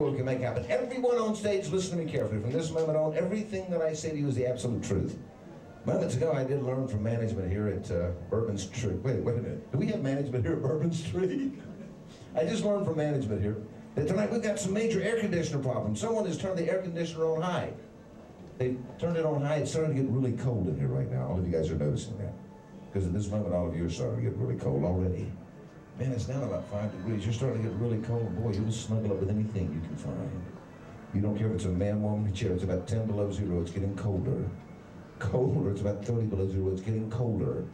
What can make happen. Everyone on stage, listen to me carefully. From this moment on, everything that I say to you is the absolute truth. Moments ago, I did learn from management here at Bourbon Street. Wait a minute. Do we have management here at Bourbon Street? I just learned from management here that tonight we've got some major air conditioner problems. Someone has turned the air conditioner on high. They've turned it on high. It's starting to get really cold in here right now. All of you guys are noticing that. Because at this moment, all of you are starting to get really cold already. Man, it's down about 5 degrees. You're starting to get really cold. Boy, you'll snuggle up with anything you can find. You don't care if it's a man, woman, chair. It's about 10 below zero. It's getting colder. Colder. It's about 30 below zero. It's getting colder.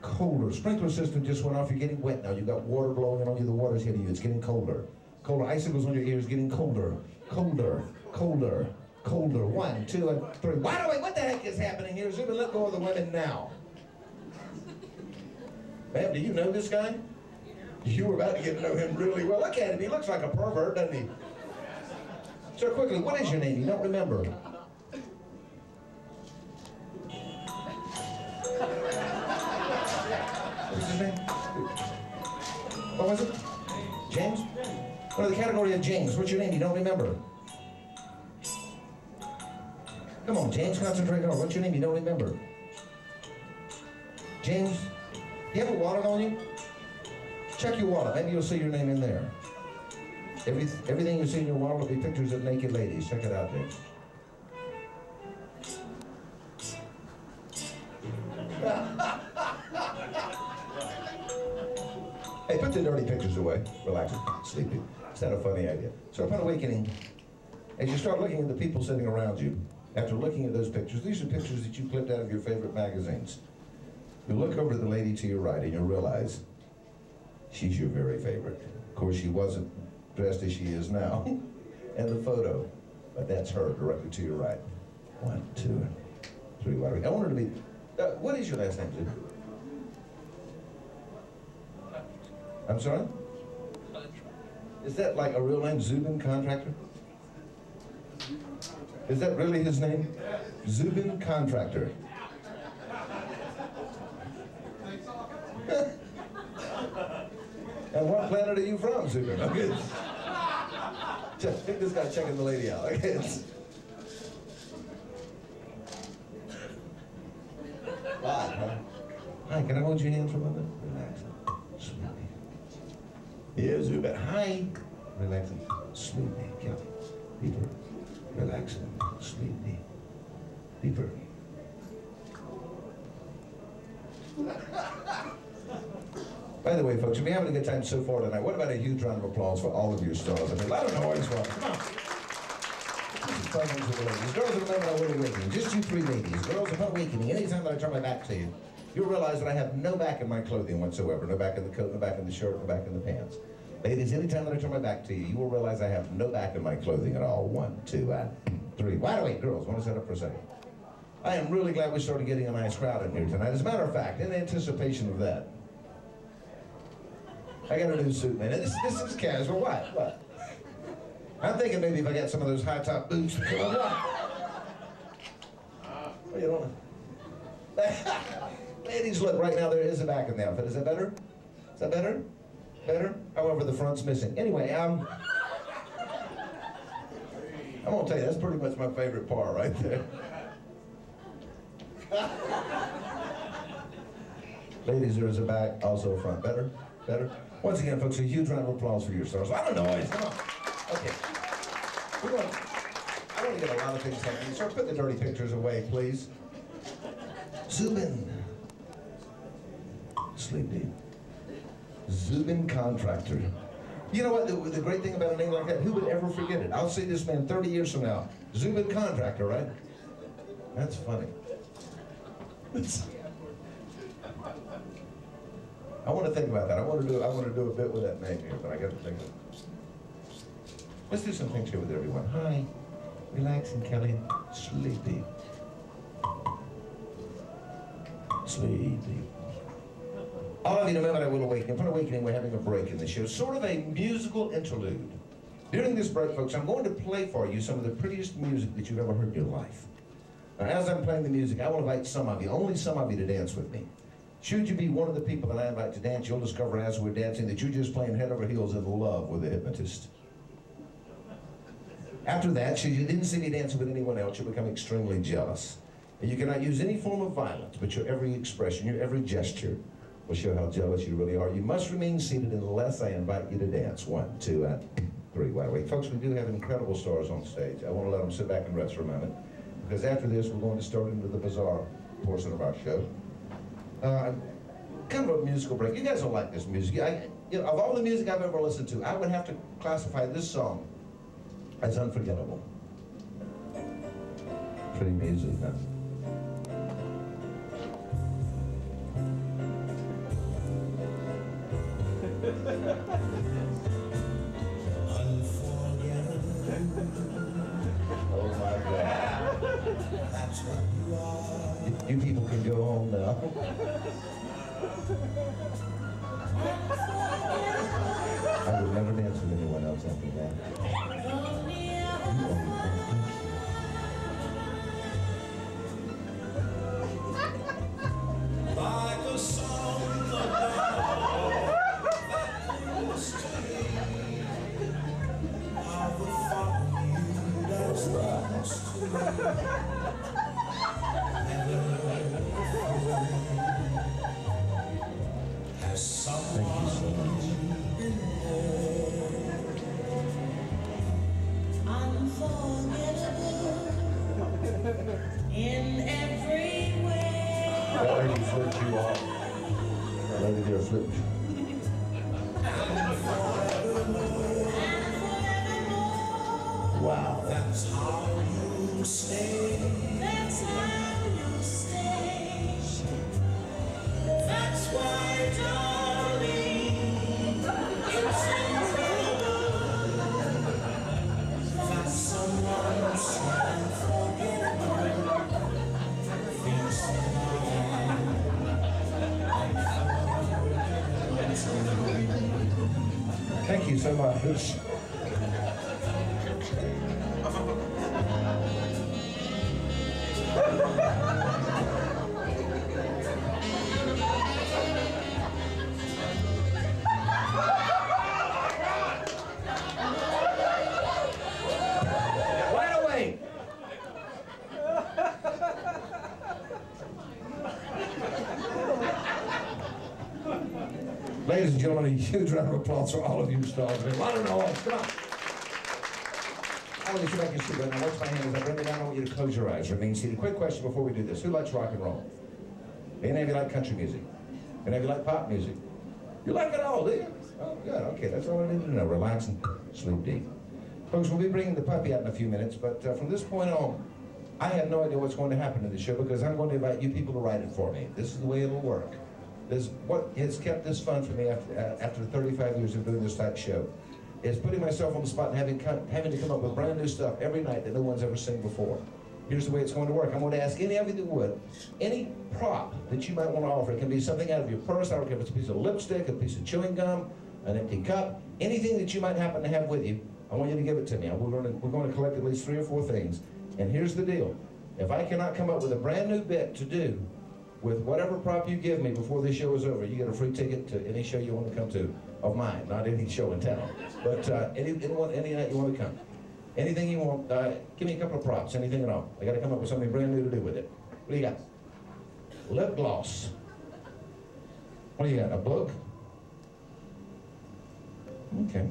Colder. Sprinkler system just went off. You're getting wet now. You've got water blowing on you. The water's hitting you. It's getting colder. Colder. Icicles on your ears. Getting colder. Colder. Colder. Colder. 1, 2, and 3. Wait, what the heck is happening here? Zubin, let go of the women now. Ma'am, do you know this guy? You were about to get to know him really well. Look at him. He looks like a pervert, doesn't he? Sir, quickly, what is your name? You don't remember. What's his name? What was it? James? What the category of James? What's your name? You don't remember. Come on, James, concentrate on. What's your name? You don't remember. James, do you have a wallet on you? Check your wallet. Maybe you'll see your name in there. Everything you see in your wallet will be pictures of naked ladies. Check it out, James. Hey, put the dirty pictures away. Relax. Sleepy. Is that a funny idea? So upon awakening, as you start looking at the people sitting around you, after looking at those pictures, these are pictures that you clipped out of your favorite magazines. You look over to the lady to your right and you'll realize she's your very favorite. Of course, she wasn't dressed as she is now in the photo, but that's her directly to your right. 1, 2, 3. I want her to be. What is your last name, Zubin? I'm sorry? Is that like a real name, Zubin Contractor? Is that really his name? Zubin Contractor. And what planet are you from, Zubin? Okay. Check this guy checking the lady out. Okay. Wow, huh? Hi, can I hold your hand for a moment? Relax. Sleepy. Yeah, Zubin. Hi. Relaxing. Sleepy. Kelly. Deeper. Relaxing. Sleepy. Deeper. By the way, folks, if you're having a good time so far tonight, what about a huge round of applause for all of your stars? I mean, loud and noise for them. Come on. This is fun news for the ladies. Girls and women, I will awakening. Just you 3 ladies. Girls, upon awakening, anytime that I turn my back to you, you'll realize that I have no back in my clothing whatsoever. No back in the coat, no back in the shirt, no back in the pants. Ladies, anytime that I turn my back to you, you will realize I have no back in my clothing at all. 1, 2, 3. Wide awake, girls. Want to set up for a second. I am really glad we started getting a nice crowd in here tonight. As a matter of fact, in anticipation of that, I got a new suit, man. This is casual. What? I'm thinking maybe if I got some of those high-top boots. What? Oh, you don't know. Ladies, look, right now there is a back in the outfit. Is that better? Is that better? Better? However, the front's missing. Anyway, I'm gonna tell you, that's pretty much my favorite part right there. Ladies, there is a back, also a front. Better? Better? Once again, folks, a huge round of applause for your stars. I don't know, come on. Okay. I want to get a lot of things happening. So put the dirty pictures away, please. Zubin. Sleepy. Zubin Contractor. You know what, the great thing about a name like that, who would ever forget it? I'll see this man 30 years from now. Zubin Contractor, right? That's funny. I want to think about that. I want to do a bit with that name here, but I got to think of it. Let's do some things here with everyone. Hi. Relaxing, Kelly. Sleepy. Sleepy. All of you know that I will awaken. Upon awakening, we're having a break in the show, sort of a musical interlude. During this break, folks, I'm going to play for you some of the prettiest music that you've ever heard in your life. Now, as I'm playing the music, I will invite some of you, only some of you, to dance with me. Should you be one of the people that I invite to dance, you'll discover as we're dancing that you're just playing head over heels in love with the hypnotist. After that, should you didn't see me dancing with anyone else, you'll become extremely jealous. And you cannot use any form of violence, but your every expression, your every gesture will show how jealous you really are. You must remain seated unless I invite you to dance. 1, 2, and 3. Wait, folks, we do have incredible stars on stage. I want to let them sit back and rest for a moment, because after this, we're going to start into the bizarre portion of our show. Kind of a musical break. You guys don't like this music. Of all the music I've ever listened to, I would have to classify this song as unforgettable. Pretty music, huh? Oh my God. That's what you are. You people can go home now. I would never dance with anyone else after that. Like a song in every way. That lady flipped you off. That lady there flipped you. Wow. That's how you stay. That's how you stay. That's why, darling, it's incredible that someone so unforgettable thinks that I am. Thank you so much. Ladies and gentlemen, a huge round of applause for all of you stars. I don't know. Come on. I want you to back your seat right now. Watch my hand as I bring it down. I want you to close your eyes. Remain seated. Quick question before we do this. Who likes rock and roll? Any of you like country music? Any of you like pop music? You like it all, do you? Oh, good. Okay, that's all I need to know. Relax and sleep deep. Folks, we'll be bringing the puppy out in a few minutes, but from this point on, I have no idea what's going to happen in the show because I'm going to invite you people to write it for me. This is the way it'll work. This, what has kept this fun for me after 35 years of doing this type of show is putting myself on the spot and having to come up with brand new stuff every night that no one's ever seen before. Here's the way it's going to work. I'm going to ask any of you that would, any prop that you might want to offer. It can be something out of your purse. I don't care if it's a piece of lipstick, a piece of chewing gum, an empty cup, anything that you might happen to have with you. I want you to give it to me. We're going to collect at least 3 or 4 things. And here's the deal. If I cannot come up with a brand new bit to do with whatever prop you give me before this show is over, you get a free ticket to any show you want to come to of mine, not any show in town, but any night you want to come. Anything you want, give me a couple of props, anything at all. I got to come up with something brand new to do with it. What do you got? Lip gloss. What do you got, a book? Okay.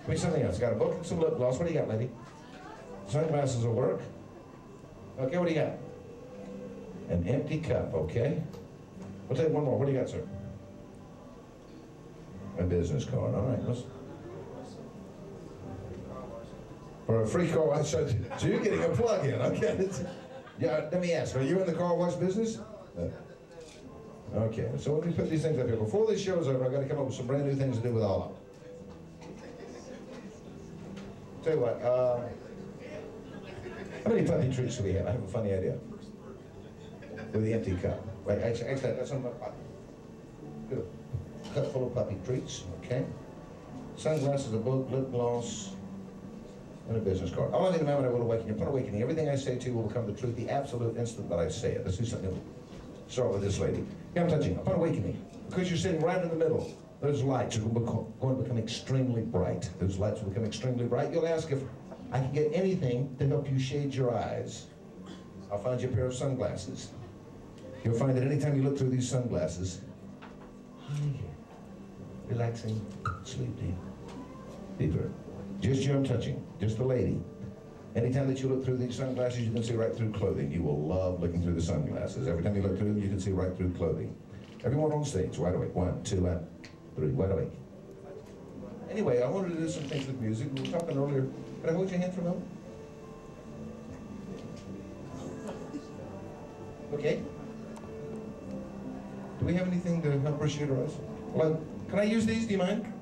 Give me something else. Got a book and some lip gloss. What do you got, lady? Sunglasses will work. Okay, what do you got? An empty cup, okay? We'll take one more. What do you got, sir? A business card. All right, let's... For a free car wash, so you're getting a plug-in, okay? Yeah, let me ask, are you in the car wash business? Okay, so let me put these things up here. Before this show's over, I've got to come up with some brand new things to do with all of them. Tell you what, how many puppy treats do we have? I have a funny idea. With the empty cup. Wait, actually, that's on my pocket. Good. Cup full of puppy treats, okay? Sunglasses, a book, lip gloss, and a business card. All I need a moment I will awaken you. Upon awakening, everything I say to you will become the truth the absolute instant that I say it. Let's do something new. Start with this lady. Yeah, I'm touching. Upon awakening, because you're sitting right in the middle, those lights are going to become extremely bright. Those lights will become extremely bright. You'll ask if I can get anything to help you shade your eyes. I'll find you a pair of sunglasses. You'll find that anytime you look through these sunglasses, relaxing, sleep deep, deeper. Just you I'm touching, just the lady. Anytime that you look through these sunglasses, you can see right through clothing. You will love looking through the sunglasses. Every time you look through them, you can see right through clothing. Everyone on stage, wide awake. 1, 2, and 3, wide awake. Anyway, I wanted to do some things with music. We were talking earlier. Can I hold your hand for a moment? Okay. Do we have anything to help her shade her eyes? Well, can I use these? Do you mind?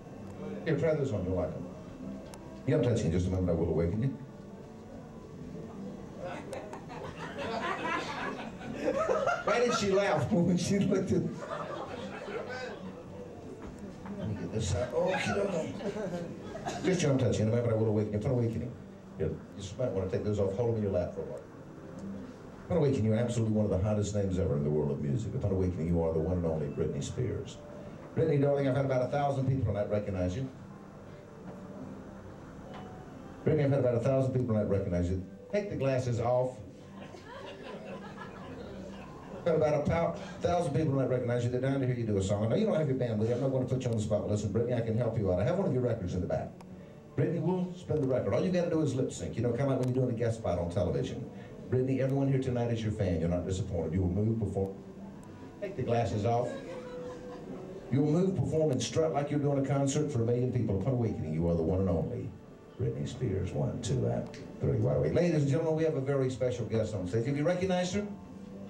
Here, try those on. You'll like them. Yeah, I'm touching in just a moment. I will awaken you. Why did she laugh when she looked at... Let me get this side. Oh, she don't know. Just you I'm touching in a moment. I will awaken you. Upon awakening. You just might want to take those off. Hold them in your lap for a while. Upon awakening, you're absolutely one of the hottest names ever in the world of music. Upon awakening, you are the one and only Britney Spears. Britney, darling, I've had about 1,000 people tonight recognize you. Britney, I've had about 1,000 people tonight recognize you. Take the glasses off. I've had about 1,000 people tonight recognize you. They're down to hear you do a song. Now, you don't have your band with you. I'm not going to put you on the spot. But listen, Britney, I can help you out. I have one of your records in the back. Britney, we'll spin the record. All you got to do is lip sync. You know, kind of like when you're doing a guest spot on television. Britney, everyone here tonight is your fan. You're not disappointed. You will move, perform. Take the glasses off. You will move, perform, and strut like you're doing a concert for 1 million people. Upon awakening, you are the one and only Britney Spears. 1, 2, and 3. Wide awake. Ladies and gentlemen, we have a very special guest on stage. Have you recognized her?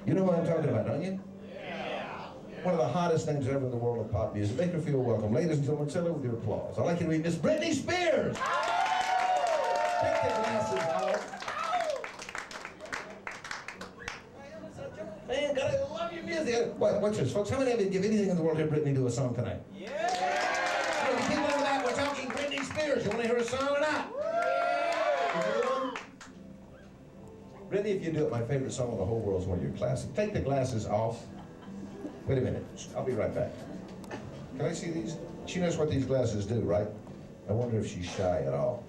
You know what I'm talking about, don't you? Yeah. One of the hottest things ever in the world of pop music. Make her feel welcome. Ladies and gentlemen, settle with your applause. I'd like you to meet Miss Britney Spears. Take the glasses off. Man, God, I love your music. Watch this, folks. How many of you give anything in the world to hear Britney do a song tonight? Yeah! So the people in the back, we're talking Britney Spears. You want to hear a song or not? Britney, if you do it, my favorite song in the whole world is one of your classics. Take the glasses off. Wait a minute. I'll be right back. Can I see these? She knows what these glasses do, right? I wonder if she's shy at all.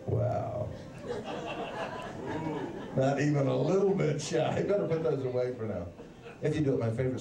Wow. Not even a little bit shy. I better put those away for now. If you do it, my favorite